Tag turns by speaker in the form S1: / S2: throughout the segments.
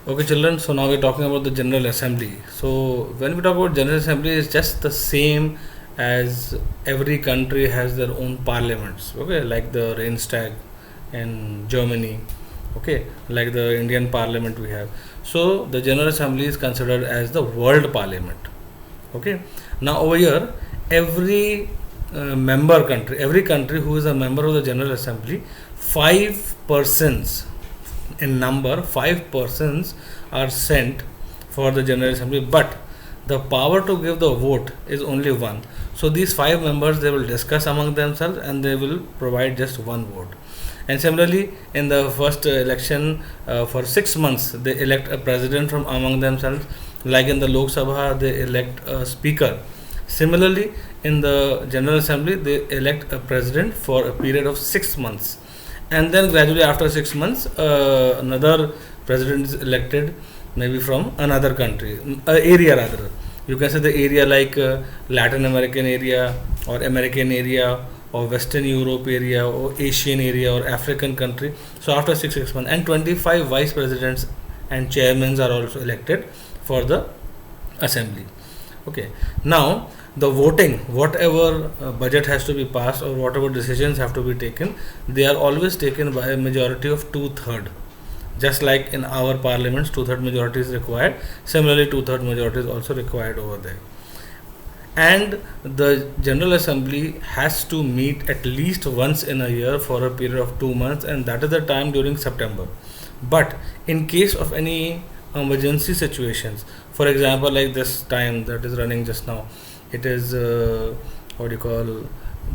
S1: Okay, children. So now we're talking about the General Assembly. So when we talk about General Assembly, it's just the same as every country has their own parliaments. Okay, like the Reichstag in Germany. Okay, like the Indian Parliament we have. So the General Assembly is considered as the world parliament. Okay, now over here, every every country who is a member of the General Assembly, five persons in number, five persons are sent for the General Assembly, but the power to give the vote is only one. So these five members, they will discuss among themselves and they will provide just one vote. And similarly, in the first election, for 6 months, they elect a president from among themselves. Like in the Lok Sabha, they elect a speaker. Similarly, in the General Assembly, they elect a president for a period of 6 months, and then gradually after 6 months, another president is elected, maybe from another country, area rather. You can say the area like Latin American area or American area or Western Europe area or Asian area or African country. So after 6 months, and 25 vice presidents and chairmen are also elected for the assembly. Okay, now the voting, whatever budget has to be passed or whatever decisions have to be taken, they are always taken by a majority of two-third. Just like in our parliaments, two-third majority is required. Similarly, two-third majority is also required over there. And the General Assembly has to meet at least once in a year for a period of 2 months, and that is the time during September. But in case of any emergency situations, for example, like this time that is running just now, it is what do you call,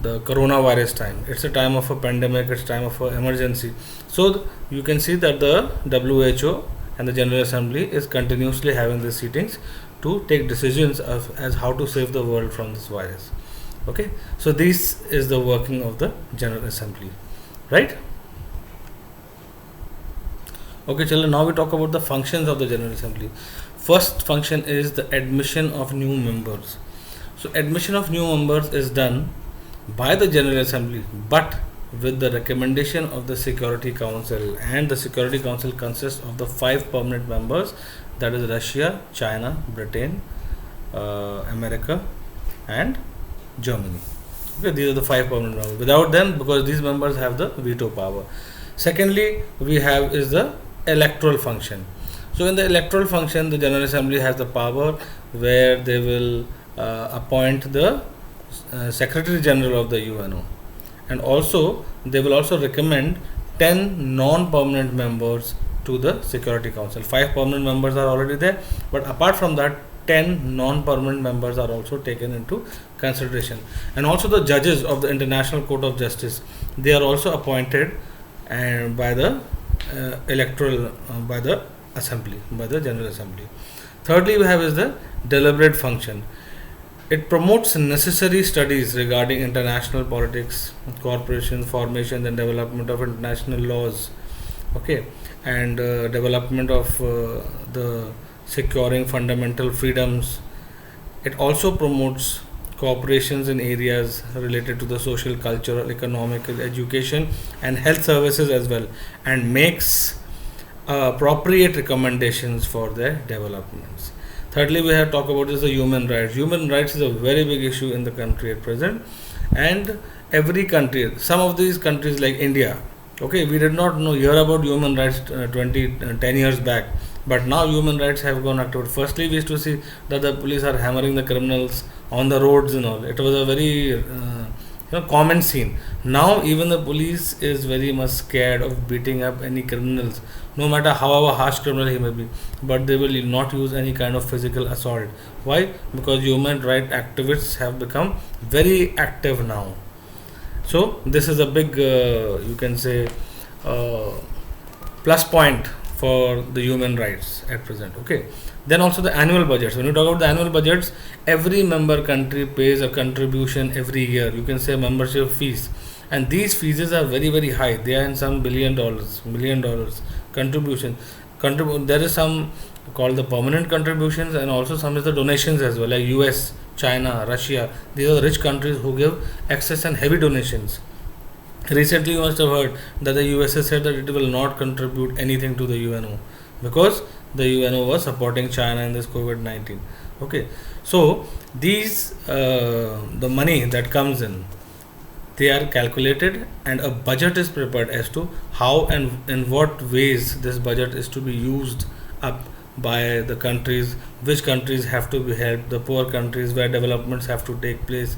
S1: the coronavirus time. It's a time of a pandemic, it's time of a emergency. So you can see that the WHO and the General Assembly is continuously having these sittings to take decisions of as how to save the world from this virus. Okay, so this is the working of the General Assembly, right? Okay, children, now we talk about the functions of the General Assembly. First function is the admission of new members. So admission of new members is done by the General Assembly, but with the recommendation of the Security Council, and the Security Council consists of the five permanent members, that is Russia, China, Britain, America, and Germany. Okay, these are the five permanent members. Without them, because these members have the veto power. Secondly, we have is the electoral function. So in the electoral function, the General Assembly has the power where they will appoint the Secretary General of the UNO, and also they will also recommend 10 non-permanent members to the Security Council. Five permanent members are already there, but apart from that, 10 non-permanent members are also taken into consideration. And also the judges of the International Court of Justice, they are also appointed and by the electoral by the assembly, by the General Assembly. Thirdly, we have is the deliberate function. It promotes necessary studies regarding international politics, corporation formation and development of international laws. Okay, and development of the securing fundamental freedoms. It also promotes cooperations in areas related to the social, cultural, economical, education, and health services as well, and makes appropriate recommendations for their developments. Thirdly, we have talked about is the human rights. Human rights is a very big issue in the country at present, and every country, some of these countries like India, okay, we did not know hear about human rights 10 years back, but now human rights have gone active. Firstly, we used to see that the police are hammering the criminals on the roads and all. It was a very common scene. Now even the police is very much scared of beating up any criminals, no matter however harsh criminal he may be, but they will not use any kind of physical assault. Why? Because human rights activists have become very active now. So this is a big you can say plus point for the human rights at present. Okay, then also the annual budgets. When you talk about the annual budgets, every member country pays a contribution every year. You can say membership fees, and these fees are very very high. They are in some million dollars contribution. There is some called the permanent contributions, and also some is the donations as well, like US, China, Russia. These are the rich countries who give excess and heavy donations. Recently, you must have heard that the USA said that it will not contribute anything to the UNO because the UNO was supporting China in this COVID 19. Okay, so these the money that comes in, they are calculated, and a budget is prepared as to how and in what ways this budget is to be used up by the countries, which countries have to be helped, the poor countries where developments have to take place,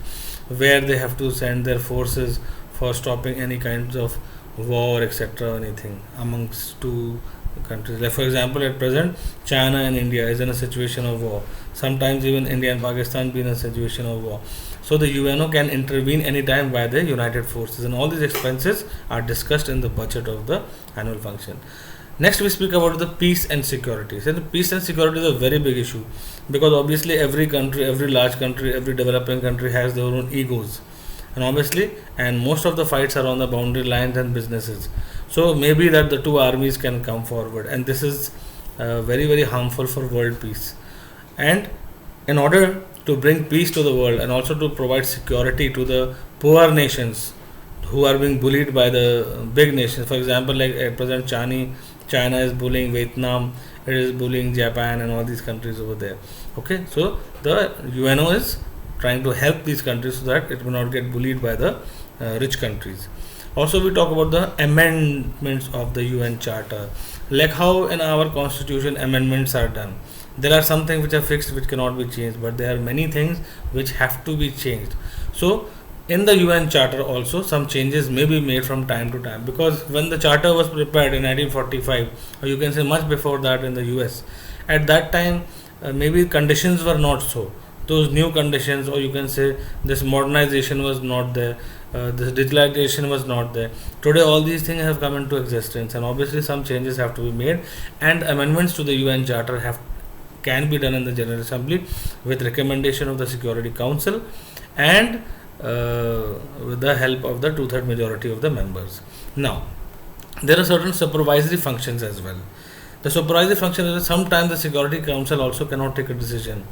S1: where they have to send their forces for stopping any kinds of war, etc., anything amongst two countries. Like for example, at present, China and India is in a situation of war. Sometimes even India and Pakistan be in a situation of war. So the UNO can intervene anytime by the United Forces, and all these expenses are discussed in the budget of the annual function. Next, we speak about the peace and security. So the peace and security is a very big issue because obviously every country, every large country, every developing country has their own egos, and obviously, and most of the fights are on the boundary lines and businesses. So maybe that the two armies can come forward, and this is very harmful for world peace. And in order to bring peace to the world and also to provide security to the poor nations who are being bullied by the big nations. For example, like at present, China is bullying Vietnam, it is bullying Japan and all these countries over there. Okay, so the UNO is trying to help these countries so that it will not get bullied by the rich countries. Also, we talk about the amendments of the UN Charter, like how in our constitution amendments are done. There are some things which are fixed which cannot be changed, but there are many things which have to be changed. So in the UN Charter also some changes may be made from time to time, because when the Charter was prepared in 1945, or you can say much before that in the US, at that time maybe conditions were not so. Those new conditions, or you can say this modernization was not there, this digitalization was not there. Today all these things have come into existence, and obviously some changes have to be made, and amendments to the UN Charter can be done in the General Assembly with recommendation of the Security Council, and with the help of the two-third majority of the members. Now, there are certain supervisory functions as well. The supervisory function is that sometimes the Security Council also cannot take a decision.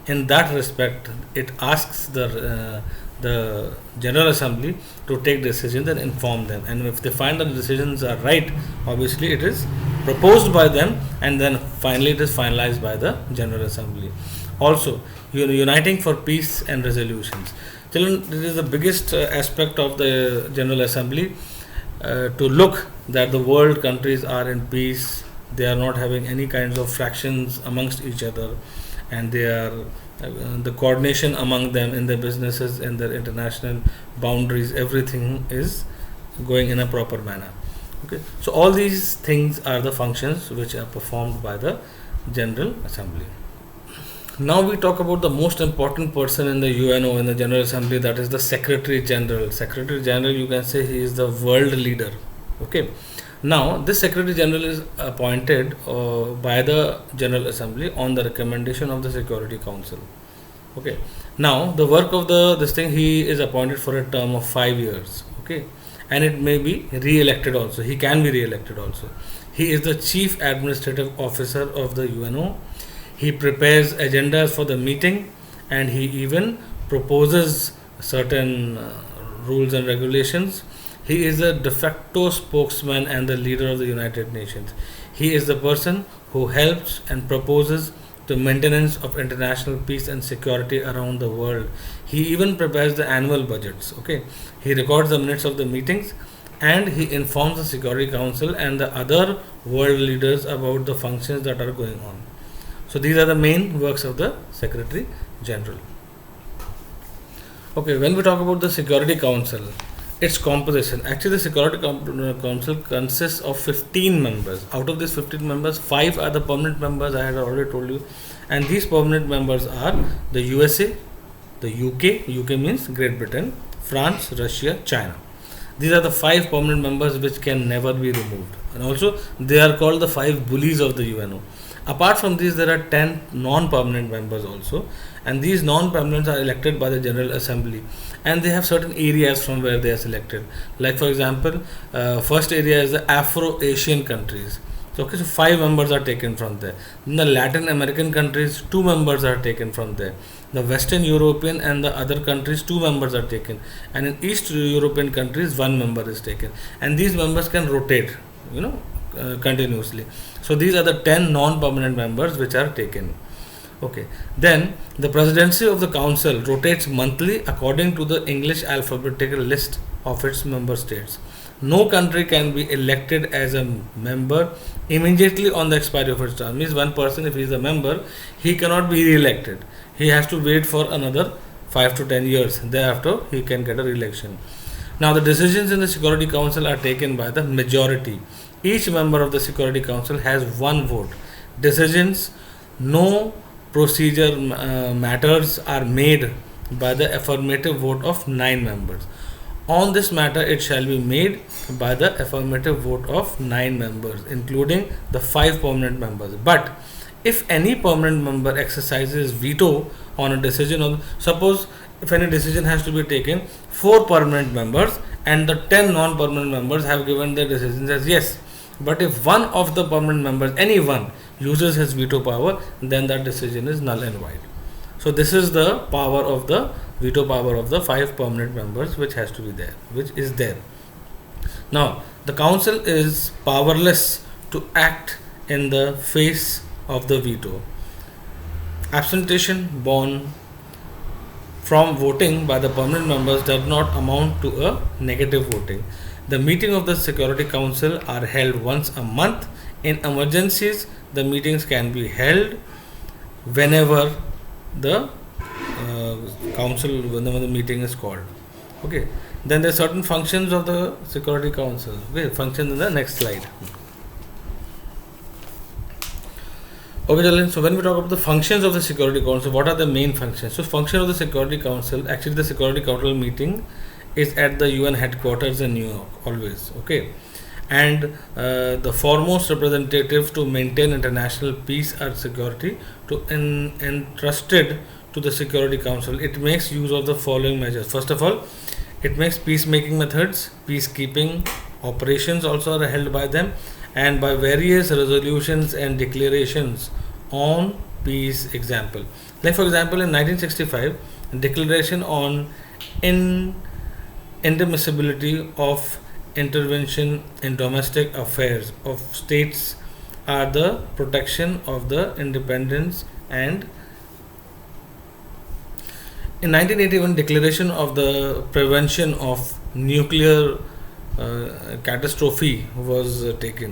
S1: In that respect, it asks the General Assembly to take decisions and inform them. And if they find that the decisions are right, obviously it is proposed by them, and then finally it is finalized by the General Assembly. Also, uniting for peace and resolutions. Children, this is the biggest aspect of the General Assembly, to look that the world countries are in peace, they are not having any kinds of fractions amongst each other, and they are the coordination among them in their businesses, in their international boundaries, everything is going in a proper manner. Okay, so all these things are the functions which are performed by the General Assembly. Now we talk about the most important person in the UNO, in the General Assembly, that is the Secretary General. Secretary General, you can say he is the world leader. Okay. Now this Secretary General is appointed by the General Assembly on the recommendation of the Security Council. Okay. Now the work of this thing, he is appointed for a term of 5 years. Okay, and it may be re-elected also. He can be re-elected also. He is the Chief Administrative Officer of the UNO. He prepares agendas for the meeting, and he even proposes certain rules and regulations. He is the de facto spokesman and the leader of the United Nations. He is the person who helps and proposes the maintenance of international peace and security around the world. He even prepares the annual budgets. Okay, he records the minutes of the meetings, and he informs the Security Council and the other world leaders about the functions that are going on. So these are the main works of the Secretary General. Okay, when we talk about the Security Council, its composition. Actually, the Security Council consists of 15 members. Out of these 15 members, 5 are the permanent members, I had already told you. And these permanent members are the USA, the UK means Great Britain, France, Russia, China. These are the 5 permanent members which can never be removed. And also, they are called the 5 bullies of the UNO. Apart from these, there are 10 non-permanent members also, and these non-permanents are elected by the General Assembly, and they have certain areas from where they are selected. Like for example, first area is the Afro-Asian countries. Okay, so 5 members are taken from there. In the Latin American countries, 2 members are taken from there. The Western European and the other countries, 2 members are taken, and in East European countries, 1 member is taken, and these members can rotate, continuously. So these are the 10 non-permanent members which are taken. Okay, then the presidency of the council rotates monthly according to the English alphabetical list of its member states. No country can be elected as a member immediately on the expiry of its term. Means one person, if he is a member, he cannot be re-elected. He has to wait for another 5 to 10 years. Thereafter, he can get a re-election. Now, the decisions in the Security Council are taken by the majority. Each member of the Security Council has one vote. Decisions, no procedure matters are made by the affirmative vote of 9 members. On this matter, it shall be made by the affirmative vote of 9 members, including the 5 permanent members. But if any permanent member exercises veto on a decision of, suppose if any decision has to be taken, 4 permanent members and the 10 non-permanent members have given their decisions as yes. But if one of the permanent members, any one, uses his veto power, then that decision is null and void. So this is the power of the veto power of the 5 permanent members which has to be there, which is there. Now the council is powerless to act in the face of the veto. Abstention born from voting by the permanent members does not amount to a negative voting. The meeting of the Security Council are held once a month. In emergencies, the meetings can be held whenever the whenever the meeting is called. Okay. Then there are certain functions of the Security Council. Okay, functions in the next slide. Okay, children. So when we talk about the functions of the Security Council, what are the main functions? So function of the Security Council, actually the Security Council meeting is at the UN headquarters in New York always. Okay. And the foremost representative to maintain international peace and security to entrusted to the Security Council. It makes use of the following measures. First of all, it makes peacemaking methods, peacekeeping operations also are held by them, and by various resolutions and declarations on peace. Example, like for example in 1965, declaration on inadmissibility of intervention in domestic affairs of states are the protection of the independence, and in 1981 declaration of the prevention of nuclear catastrophe was taken.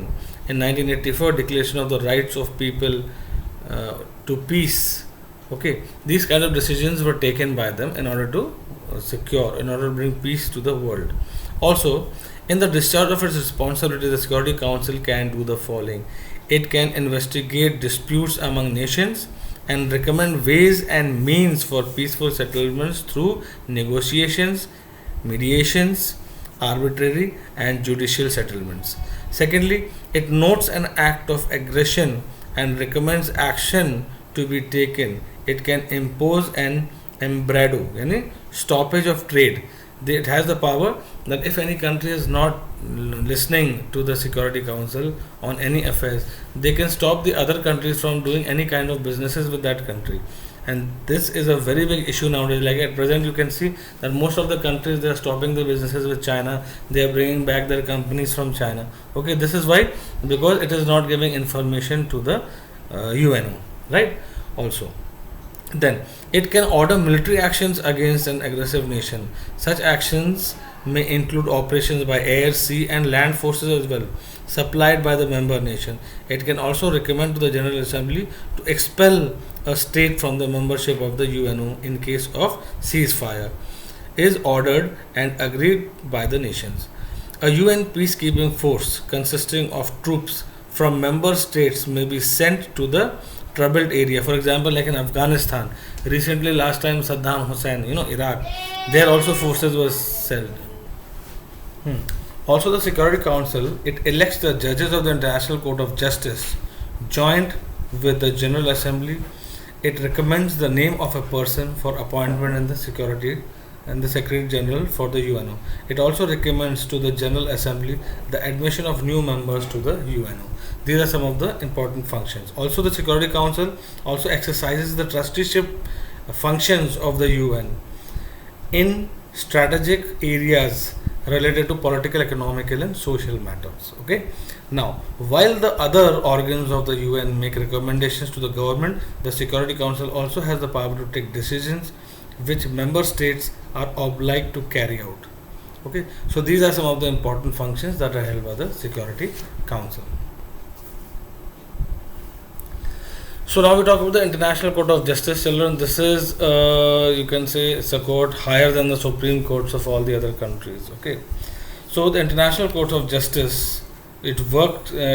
S1: In 1984 declaration of the rights of people to peace. Okay, these kind of decisions were taken by them in order to in order to bring peace to the world. Also, in the discharge of its responsibility, the Security Council can do the following. It can investigate disputes among nations and recommend ways and means for peaceful settlements through negotiations, mediations, arbitrary and judicial settlements. Secondly, it notes an act of aggression and recommends action to be taken. It can impose an embargo, any stoppage of trade. It has the power that if any country is not listening to the Security Council on any affairs, they can stop the other countries from doing any kind of businesses with that country. And this is a very big issue nowadays. Like at present, you can see that most of the countries, they are stopping the businesses with China. They are bringing back their companies from China. Okay, this is why, because it is not giving information to the UNO, right? Also, then it can order military actions against an aggressive nation. Such actions may include operations by air, sea and land forces as well, supplied by the member nation. It can also recommend to the General Assembly to expel a state from the membership of the UNO in case of ceasefire is ordered and agreed by the nations. A UN peacekeeping force consisting of troops from member states may be sent to the troubled area. For example, like in Afghanistan, recently last time Saddam Hussein, Iraq, there also forces were sent. Also, the Security Council, it elects the judges of the International Court of Justice joint with the General Assembly. It recommends the name of a person for appointment in the Security and the Secretary General for the UNO. It also recommends to the General Assembly the admission of new members to the UNO. These are some of the important functions. Also, the Security Council also exercises the trusteeship functions of the UN in strategic areas related to political, economical, and social matters. Okay. Now, while the other organs of the UN make recommendations to the government, the Security Council also has the power to take decisions which member states are obliged to carry out. Okay, so these are some of the important functions that are held by the Security Council. So now we talk about the International Court of Justice, children. This is, you can say, it's a court higher than the Supreme Courts of all the other countries. Okay, so the International Court of Justice, it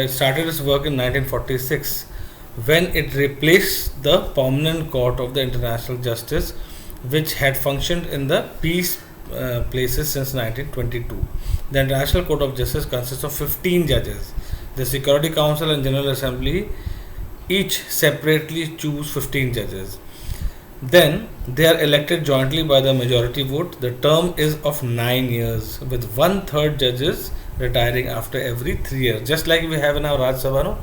S1: started its work in 1946 when it replaced the Permanent Court of the International Justice, which had functioned in the peace places since 1922. The International Court of Justice consists of 15 judges. The Security Council and General Assembly each separately choose 15 judges. Then they are elected jointly by the majority vote. The term is of 9 years, with 1/3 judges retiring after every 3 years. Just like we have in our Rajya Sabha, no?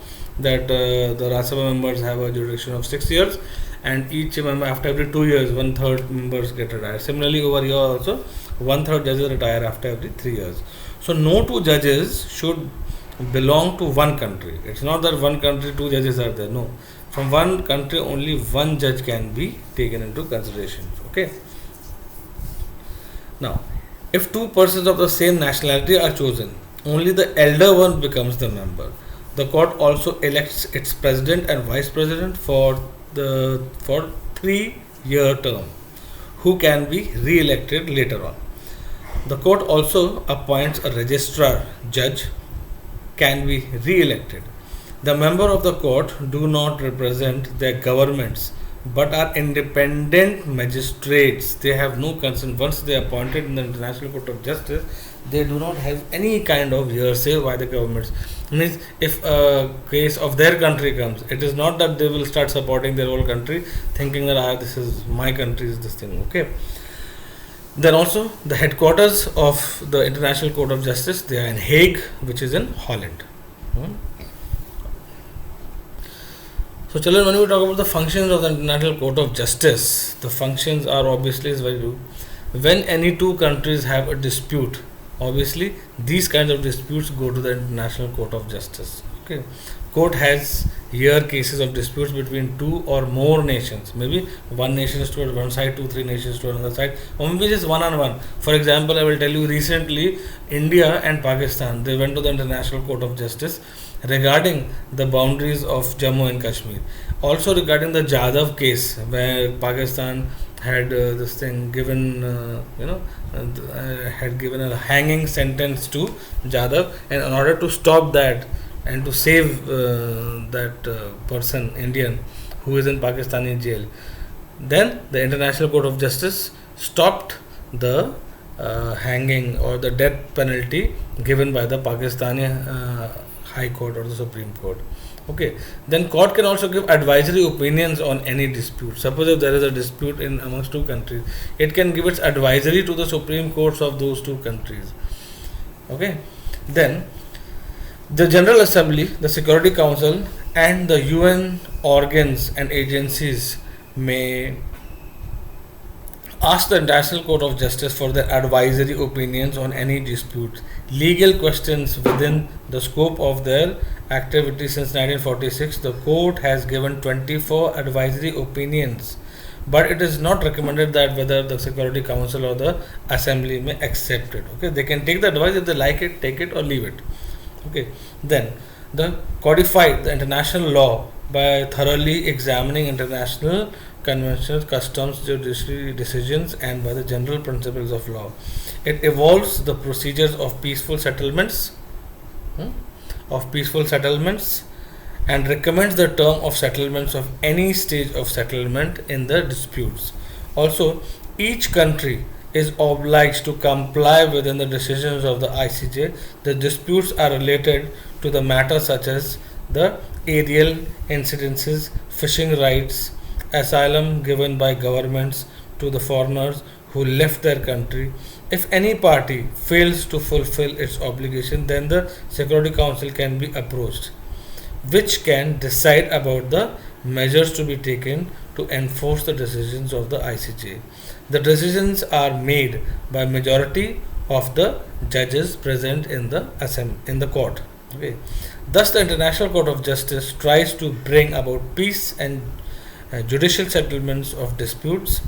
S1: That the Rajya Sabha members have a jurisdiction of 6 years, and each member after every 2 years 1/3 members get retired. Similarly, over here also 1/3 judges retire after every 3 years. So no two judges should belong to one country. It's not that one country 2 judges are there. No, from one country only one judge can be taken into consideration. Okay. Now, if 2 persons of the same nationality are chosen, only the elder one becomes the member. The court also elects its president and vice president for 3-year term, who can be re-elected later on. The court also appoints a registrar judge, can be re-elected. The member of the court do not represent their governments but are independent magistrates. They have no concern. Once they are appointed in the International Court of Justice, they do not have any kind of hearsay by the governments. Means if a case of their country comes, it is not that they will start supporting their whole country, thinking that this is my country, is this thing. Okay. Then also the headquarters of the International Court of Justice, they are in Hague, which is in Holland. So children, when we talk about the functions of the International Court of Justice, the functions are obviously is very good. When any 2 countries have a dispute, obviously these kinds of disputes go to the International Court of Justice. Okay. Court has here cases of disputes between 2 or more nations. Maybe one nation is towards one side, 2-3 nations to another side, or maybe just one on one. For example, I will tell you recently, India and Pakistan, they went to the International Court of Justice regarding the boundaries of Jammu and Kashmir. Also regarding the Jadhav case, where Pakistan had this thing given, had given a hanging sentence to Jadhav, and in order to stop that and to save that person, Indian, who is in Pakistani jail, then the International Court of Justice stopped the hanging or the death penalty given by the Pakistani High Court or the Supreme Court. Okay. Then court can also give advisory opinions on any dispute. Suppose if there is a dispute in amongst 2 countries, it can give its advisory to the Supreme Courts of those 2 countries. Okay. Then the General Assembly, the Security Council, and the UN organs and agencies may ask the International Court of Justice for their advisory opinions on any dispute. Legal questions within the scope of their activity since 1946, the court has given 24 advisory opinions, but it is not recommended that whether the Security Council or the Assembly may accept it. Okay, they can take the advice, if they like it, take it or leave it. Okay, then the codified the international law by thoroughly examining international conventions, customs, judiciary decisions, and by the general principles of law. It evolves the procedures of peaceful settlements, and recommends the term of settlements of any stage of settlement in the disputes. Also, each country is obliged to comply within the decisions of the ICJ. The disputes are related to the matter such as the aerial incidences, fishing rights, asylum given by governments to the foreigners who left their country. If any party fails to fulfill its obligation, then the Security Council can be approached. which can decide about the measures to be taken to enforce the decisions of the ICJ. The decisions are made by majority of the judges present in the in the court. Okay. Thus, the International Court of Justice tries to bring about peace and judicial settlements of disputes.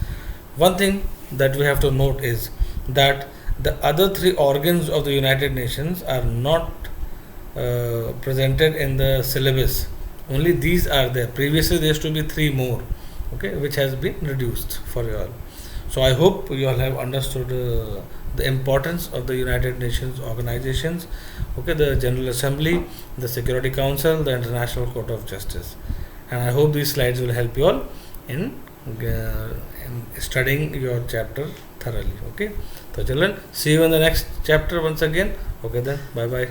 S1: One thing that we have to note is that the other three organs of the United Nations are not presented in the syllabus. Only these are there. Previously, there used to be three more, okay, which has been reduced for you all. So I hope you all have understood the importance of the United Nations organizations, okay, the General Assembly, the Security Council, the International Court of Justice, and I hope these slides will help you all in studying your chapter thoroughly. Okay, so children, see you in the next chapter once again. Okay, then bye bye.